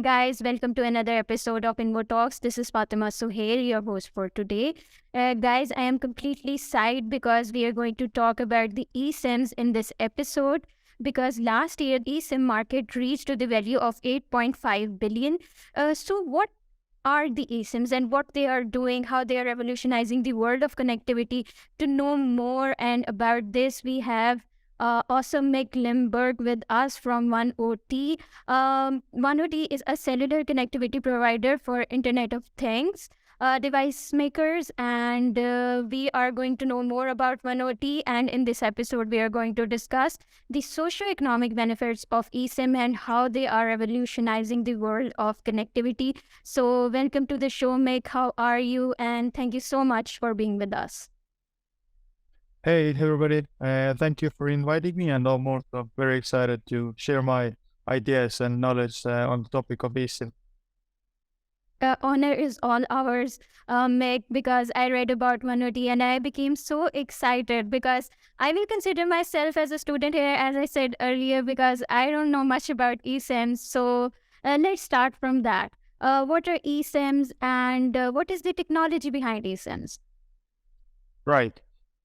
guys, welcome to another episode of InvoTalks. This is Fatima Suhail, your host for today. Guys, I am completely psyched because we are going to talk about the eSIMs in this episode. Because last year, eSIM market reached to the value of 8.5 billion. So what are the eSIMs and what they are doing, how they are revolutionizing the world of connectivity? To know more and about this, we have awesome Mikk Lemberg with us from 1OT. 1OT is a cellular connectivity provider for Internet of Things device makers, and we are going to know more about 1OT. And in this episode, we are going to discuss the socio-economic benefits of eSIM and how they are revolutionizing the world of connectivity. So welcome to the show, Mikk. How are you? And thank you so much for being with us. Hey everybody, thank you for inviting me, and I'm also very excited to share my ideas and knowledge on the topic of eSIM. Honor is all ours, Mikk, because I read about 1OT and I became so excited because I will consider myself as a student here, as I said earlier, because I don't know much about eSIMs. So let's start from that. What are eSIMs and what is the technology behind eSIMs? Right.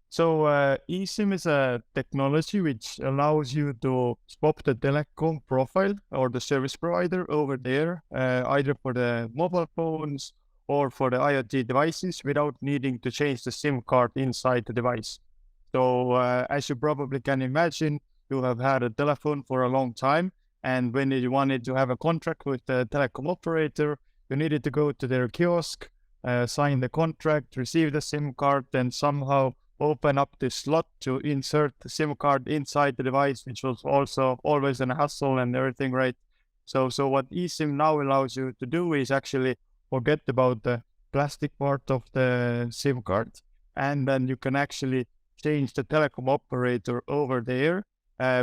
So eSIM is a technology which allows you to swap the telecom profile or the service provider over there, either for the mobile phones or for the IoT devices without needing to change the SIM card inside the device. So as you probably can imagine, you have had a telephone for a long time, and when you wanted to have a contract with the telecom operator, you needed to go to their kiosk, sign the contract, receive the SIM card, and somehow open up this slot to insert the SIM card inside the device, which was also always a hassle and everything, right? So what eSIM now allows you to do is actually forget about the plastic part of the SIM card, and then you can actually change the telecom operator over there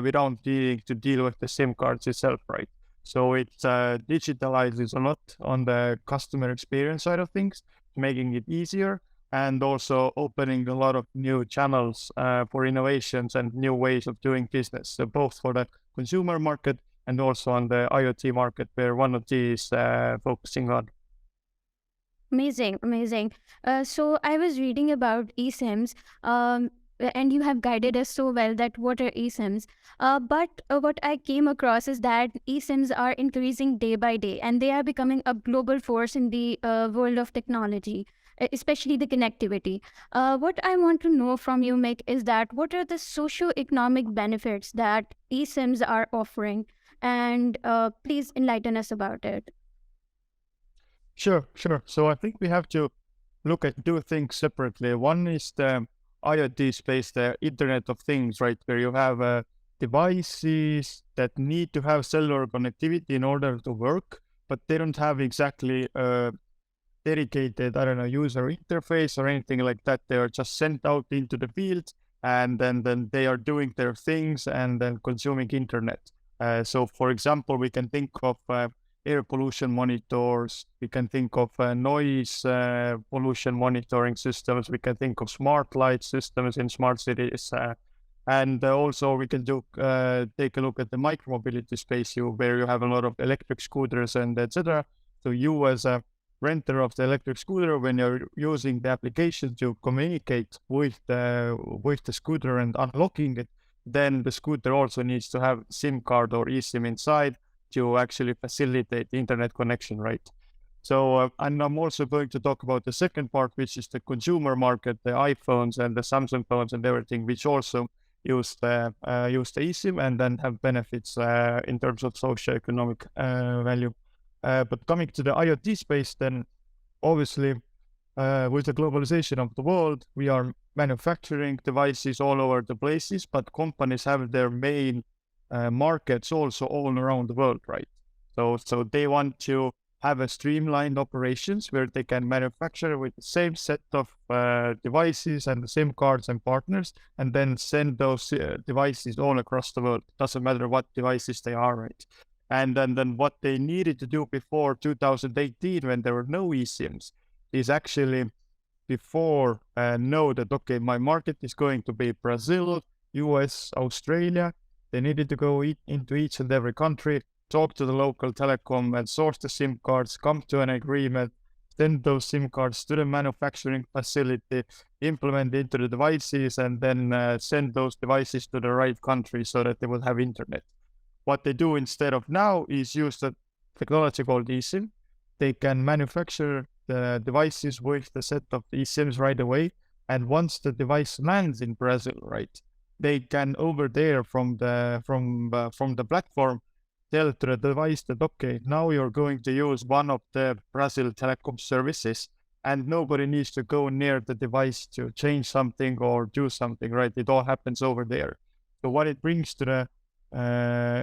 without needing to deal with the SIM cards itself, right? So it digitalizes a lot on the customer experience side of things, making it easier, and also opening a lot of new channels for innovations and new ways of doing business, so both for the consumer market and also on the IoT market, where 1OT is focusing on. Amazing. So I was reading about eSIMs, and you have guided us so well that what are eSIMs. But what I came across is that eSIMs are increasing day by day, and they are becoming a global force in the world of technology, especially the connectivity. What I want to know from you, Mikk, is that what are the socio-economic benefits that eSIMs are offering? And please enlighten us about it. Sure. So I think we have to look at two things separately. One is the IoT space, the Internet of Things, right? Where you have devices that need to have cellular connectivity in order to work, but they don't have exactly a dedicated, user interface or anything like that. They are just sent out into the field, and then they are doing their things and then consuming internet. So for example, we can think of air pollution monitors, we can think of noise pollution monitoring systems, we can think of smart light systems in smart cities, and also we can take a look at the micromobility space, where you have a lot of electric scooters and etc. So you, as a renter of the electric scooter, when you're using the application to communicate with the scooter and unlocking it, then the scooter also needs to have SIM card or eSIM inside to actually facilitate the internet connection, right? So, and I'm also going to talk about the second part, which is the consumer market, the iPhones and the Samsung phones and everything, which also use the eSIM and then have benefits in terms of socio-economic value. But coming to the IoT space, then obviously with the globalization of the world, we are manufacturing devices all over the places, but companies have their main markets also all around the world, right? So they want to have a streamlined operations where they can manufacture with the same set of devices and the same cards and partners, and then send those devices all across the world. Doesn't matter what devices they are, right? And then what they needed to do before 2018, when there were no eSIMs, is actually before know that, okay, my market is going to be Brazil, US, Australia. They needed to go into each and every country, talk to the local telecom and source the SIM cards, come to an agreement, send those SIM cards to the manufacturing facility, implement into the devices, and then send those devices to the right country so that they will have internet. What they do instead of now is use the technology called eSIM. They can manufacture the devices with the set of eSIMs right away. And once the device lands in Brazil, right, they can over there from the platform tell to the device that, okay, now you're going to use one of the Brazil telecom services, and nobody needs to go near the device to change something or do something, right? It all happens over there. So what it brings to the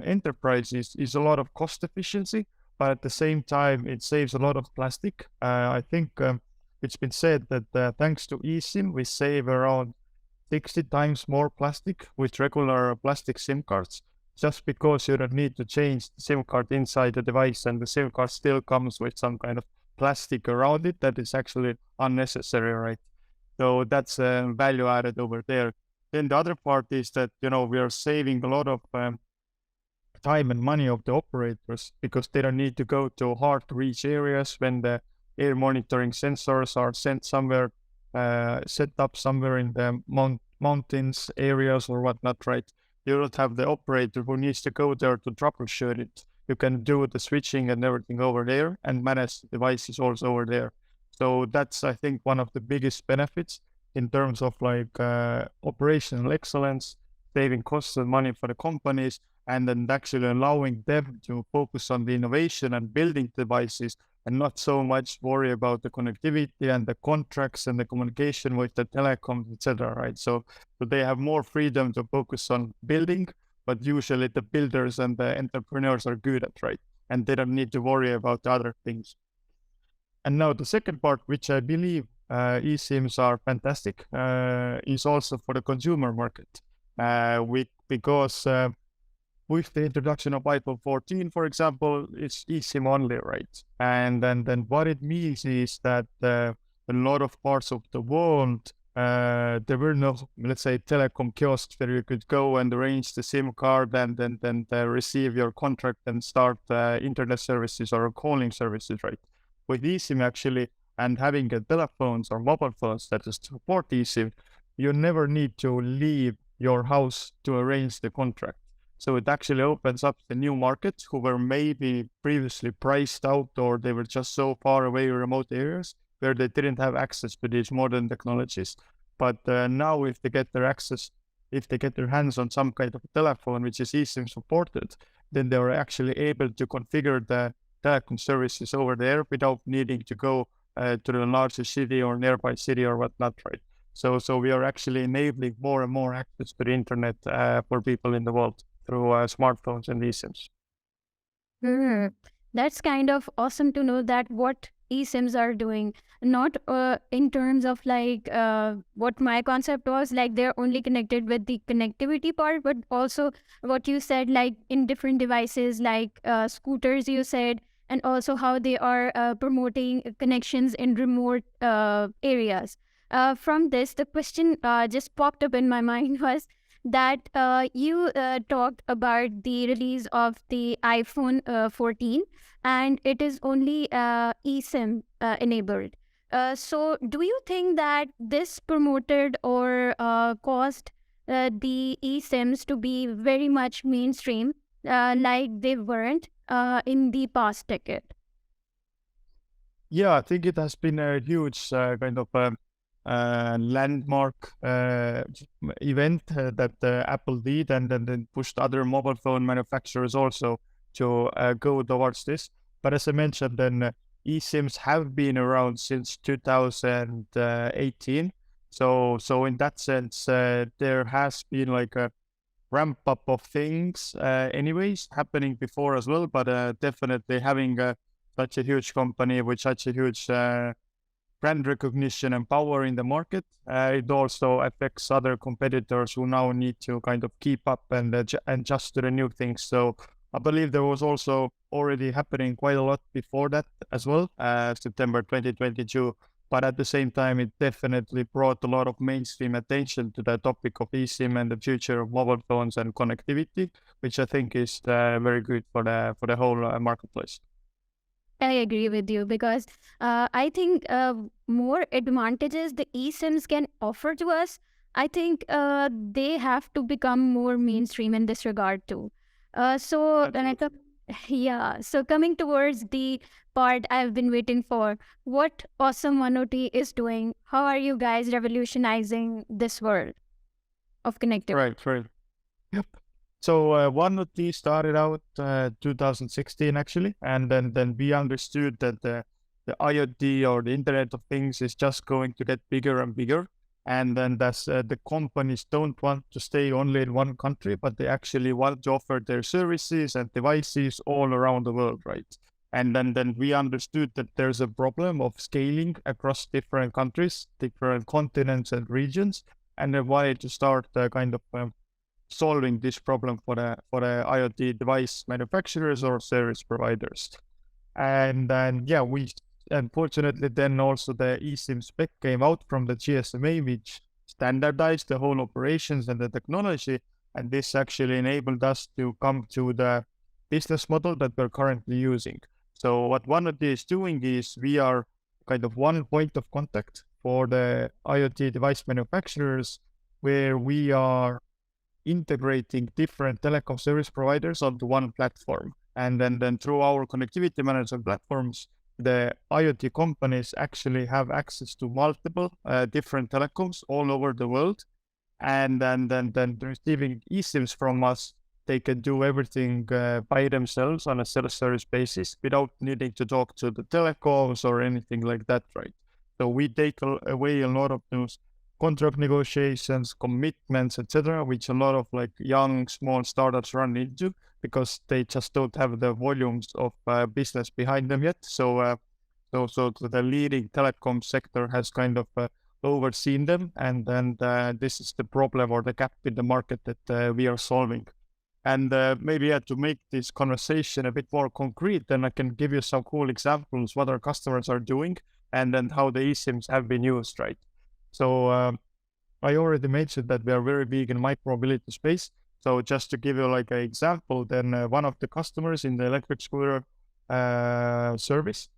enterprises is a lot of cost efficiency, but at the same time, it saves a lot of plastic. I think it's been said that thanks to eSIM, we save around 60 times more plastic with regular plastic SIM cards, just because you don't need to change the SIM card inside the device, and the SIM card still comes with some kind of plastic around it that is actually unnecessary, right? So that's value added over there. Then the other part is that, we are saving a lot of time and money of the operators, because they don't need to go to hard to reach areas when the air monitoring sensors are sent somewhere, set up somewhere in the mountains areas or whatnot, right? You don't have the operator who needs to go there to troubleshoot it. You can do the switching and everything over there and manage the devices also over there. So that's, I think, one of the biggest benefits in terms of operational excellence, saving costs and money for the companies, and then actually allowing them to focus on the innovation and building devices, and not so much worry about the connectivity and the contracts and the communication with the telecoms, etc. Right? So they have more freedom to focus on building, but usually the builders and the entrepreneurs are good at, right? And they don't need to worry about the other things. And now the second part, which I believe eSIMs are fantastic, is also for the consumer market. Because with the introduction of iPhone 14, for example, it's eSIM only, right? And then what it means is that a lot of parts of the world, there were no, let's say, telecom kiosks where you could go and arrange the SIM card and then receive your contract and start internet services or calling services, right? With eSIM actually, and having telephones or mobile phones that support eSIM, you never need to leave your house to arrange the contract. So it actually opens up the new markets who were maybe previously priced out, or they were just so far away in remote areas where they didn't have access to these modern technologies. But now if they get their hands on some kind of a telephone which is eSIM supported, then they are actually able to configure the telecom services over there without needing to go to the larger city or nearby city or whatnot, right? So we are actually enabling more and more access to the internet for people in the world through smartphones and eSIMs. That's kind of awesome to know that what eSIMs are doing, not in terms of what my concept was, like they're only connected with the connectivity part, but also what you said, like in different devices, like scooters, you said, and also how they are promoting connections in remote areas. From this, the question just popped up in my mind was that you talked about the release of the iPhone 14, and it is only eSIM enabled. So do you think that this promoted or caused the eSIMs to be very much mainstream, like they weren't in the past decade? Yeah, I think it has been a huge kind of landmark event that Apple did, and then pushed other mobile phone manufacturers also to go towards this. But as I mentioned, then eSIMs have been around since 2018. So in that sense, there has been like a ramp up of things anyways happening before as well, but definitely having such a huge company with such a huge brand recognition and power in the market, it also affects other competitors who now need to kind of keep up and adjust to the new things. So I believe there was also already happening quite a lot before that as well. September 2022 But at the same time, it definitely brought a lot of mainstream attention to the topic of eSIM and the future of mobile phones and connectivity, which I think is very good for the whole marketplace. I agree with you because I think more advantages the eSIMs can offer to us, I think they have to become more mainstream in this regard too. Yeah, so coming towards the part I've been waiting for, what Awesome 1OT is doing, how are you guys revolutionizing this world of connectivity? Right. Yep. So one of these started out 2016 actually, and then we understood that the IoT or the Internet of Things is just going to get bigger and bigger, and then that's the companies don't want to stay only in one country, but they actually want to offer their services and devices all around the world, right? And then we understood that there's a problem of scaling across different countries, different continents and regions, and then wanted to start kind of solving this problem for the IoT device manufacturers or service providers. And then we unfortunately then also the eSIM spec came out from the GSMA, which standardized the whole operations and the technology, and this actually enabled us to come to the business model that we're currently using. So what one of these is doing is we are kind of one point of contact for the IoT device manufacturers, where we are integrating different telecom service providers onto one platform. And then through our connectivity management platforms, the IoT companies actually have access to multiple different telecoms all over the world. And then receiving eSIMs from us, they can do everything by themselves on a self-service basis without needing to talk to the telecoms or anything like that, right? So we take away a lot of those contract negotiations, commitments, etc., which a lot of like young, small startups run into because they just don't have the volumes of business behind them yet. So the leading telecom sector has kind of overseen them, and then this is the problem or the gap in the market that we are solving. And maybe to make this conversation a bit more concrete, then I can give you some cool examples what our customers are doing and then how the eSIMs have been used, right? So I already mentioned that we are very big in micro-mobility space. So just to give you like an example, then one of the customers in the electric scooter service,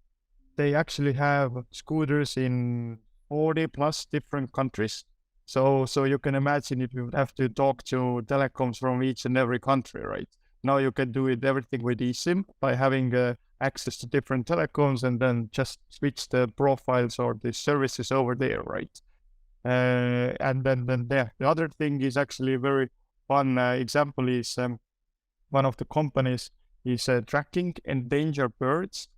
they actually have scooters in 40 plus different countries. So you can imagine if you would have to talk to telecoms from each and every country, right? Now you can do everything with eSIM by having access to different telecoms and then just switch the profiles or the services over there, right? And then the other thing is actually a very fun example is one of the companies is tracking endangered birds,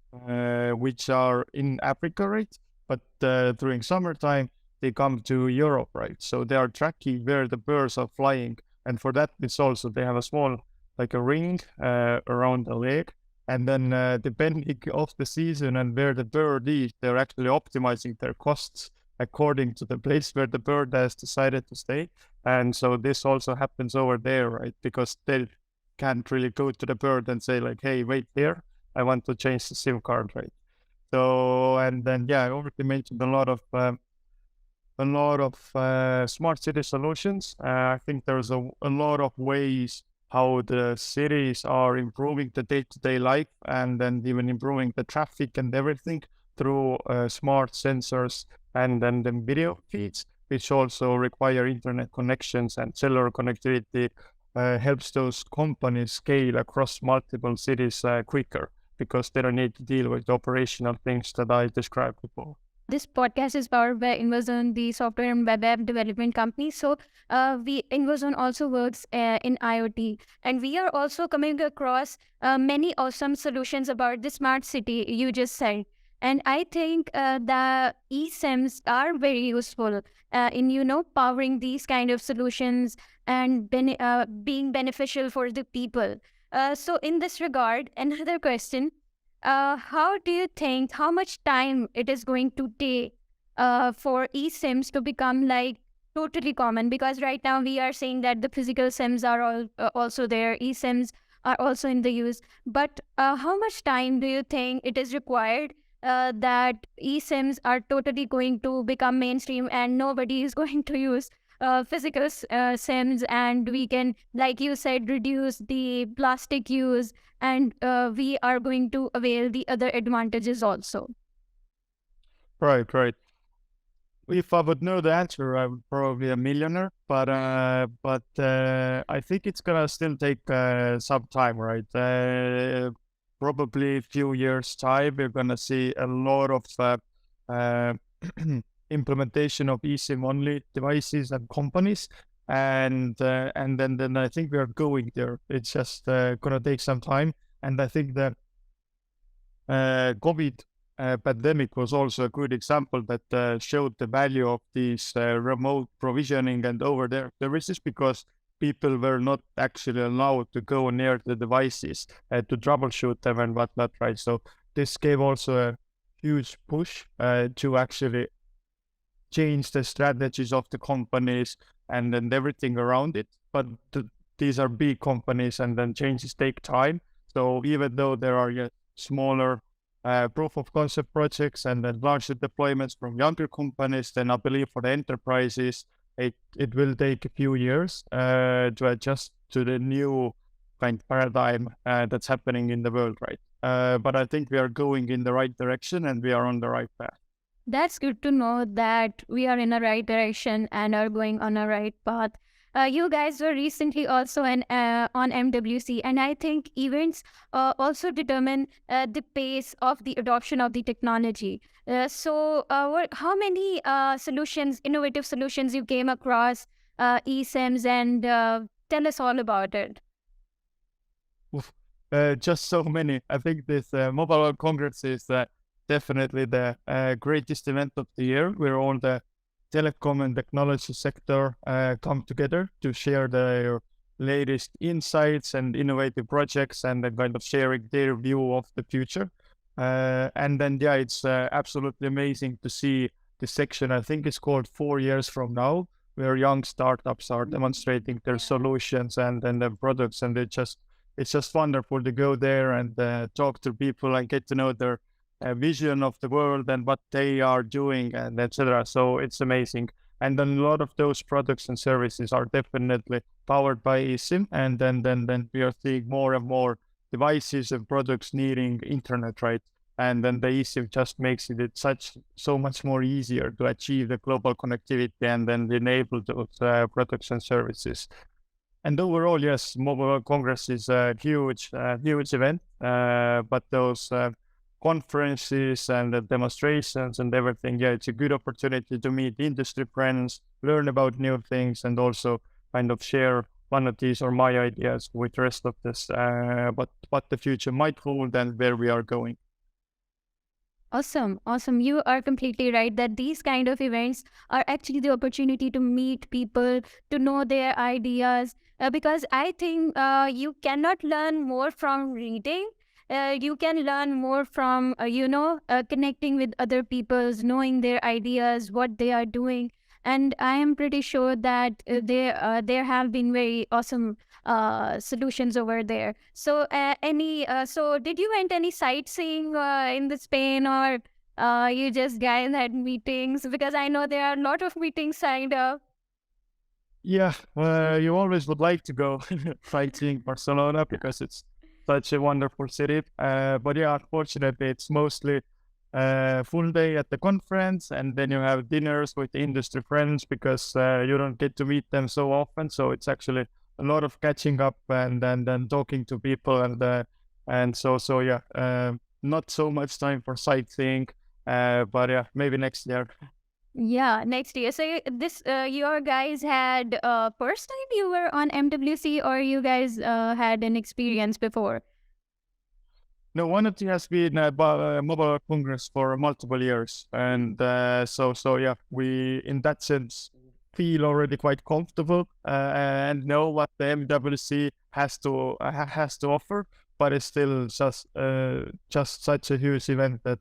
which are in Africa, right? But during summertime, they come to Europe, right? So they are tracking where the birds are flying. And for that, it's also, they have a small, like a ring around the leg. And then depending of the season and where the bird is, they're actually optimizing their costs according to the place where the bird has decided to stay. And so this also happens over there, right? Because they can't really go to the bird and say like, hey, wait here, I want to change the SIM card, right? So, and then, I already mentioned a lot of smart city solutions. I think there's a lot of ways how the cities are improving the day-to-day life and then even improving the traffic and everything through smart sensors and then the video feeds, which also require internet connections, and cellular connectivity helps those companies scale across multiple cities quicker because they don't need to deal with the operational things that I described before. This podcast is powered by InvoZone, the software and web app development company. So InvoZone also works in IoT. And we are also coming across many awesome solutions about the smart city you just said. And I think the eSIMs are very useful in, powering these kind of solutions and being beneficial for the people. So in this regard, another question. How do you think, how much time it is going to take for eSIMs to become like totally common? Because right now we are saying that the physical SIMs are all also there, eSIMs are also in the use. But how much time do you think it is required that eSIMs are totally going to become mainstream and nobody is going to use physical SIMs, and we can, like you said, reduce the plastic use, and we are going to avail the other advantages also. Right, right. If I would know the answer, I would probably a millionaire. But I think it's gonna still take some time, right? Probably a few years time, we're gonna see a lot of uh, implementation of eSIM only devices and companies, and then I think we are going there. It's just gonna take some time, and I think that COVID pandemic was also a good example that showed the value of these remote provisioning and over there services, because people were not actually allowed to go near the devices to troubleshoot them and whatnot, right? So this gave also a huge push to actually change the strategies of the companies and everything around it. But these are big companies, and then changes take time. So even though there are smaller proof of concept projects and then larger deployments from younger companies, then I believe for the enterprises, it will take a few years to adjust to the new kind of paradigm that's happening in the world, right? But I think we are going in the right direction and we are on the right path. That's good to know that we are in the right direction and are going on a right path. You guys were recently also on MWC, and I think events also determine the pace of the adoption of the technology. How many innovative solutions you came across, eSIMs, and tell us all about it. Just so many. I think this Mobile World Congress is definitely the greatest event of the year, where all the telecom and technology sector come together to share their latest insights and innovative projects, and then kind of sharing their view of the future. And then, yeah, it's absolutely amazing to see the section. I think it's called 4 years from now, where young startups are demonstrating their solutions and their products, and it's just wonderful to go there and talk to people and get to know their vision of the world and what they are doing, and etc. So it's amazing. And then a lot of those products and services are definitely powered by eSIM, and then we are seeing more and more devices and products needing internet, right? And then the eSIM just makes it so much more easier to achieve the global connectivity and then enable those products and services. And overall, yes, Mobile World Congress is a huge event, but those conferences and the demonstrations and everything, yeah, it's a good opportunity to meet industry friends, learn about new things, and also kind of share one of these or my ideas with the rest of this, but what the future might hold and where we are going. Awesome. Awesome. You are completely right that these kind of events are actually the opportunity to meet people, to know their ideas, because I think you cannot learn more from reading. You can learn more from, connecting with other people's, knowing their ideas, what they are doing. And I am pretty sure that there have been very awesome solutions over there. So, did you went any sightseeing in the Spain, or you just guys had meetings? Because I know there are a lot of meetings signed up. Yeah, you always would like to go sightseeing Barcelona because it's such a wonderful city. But yeah, unfortunately, it's mostly full day at the conference, and then you have dinners with the industry friends because you don't get to meet them so often. So it's actually a lot of catching up and then talking to people, and so yeah, not so much time for sightseeing. But yeah, maybe next year. Yeah, next year. So your guys had first time you were on MWC, or you guys had an experience before? No, one of has been Mobile World Congress for multiple years, and so yeah, we in that sense feel already quite comfortable and know what the MWC has to offer. But it's still just such a huge event that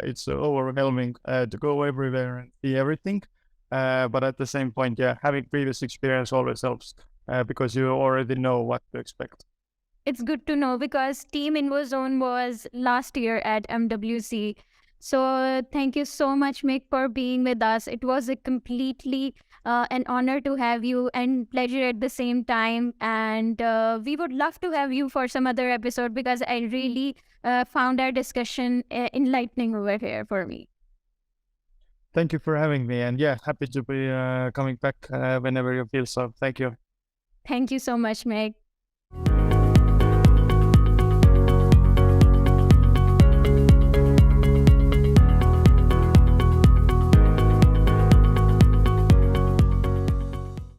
it's overwhelming to go everywhere and see everything. But at the same point, yeah, having previous experience always helps because you already know what to expect. it's good to know because Team InvoZone was last year at MWC. So thank you so much, Mikk, for being with us. It was a completely an honor to have you and pleasure at the same time. And we would love to have you for some other episode because I really found our discussion enlightening over here for me. Thank you for having me. And yeah, happy to be coming back whenever you feel so. Thank you. Thank you so much, Mikk.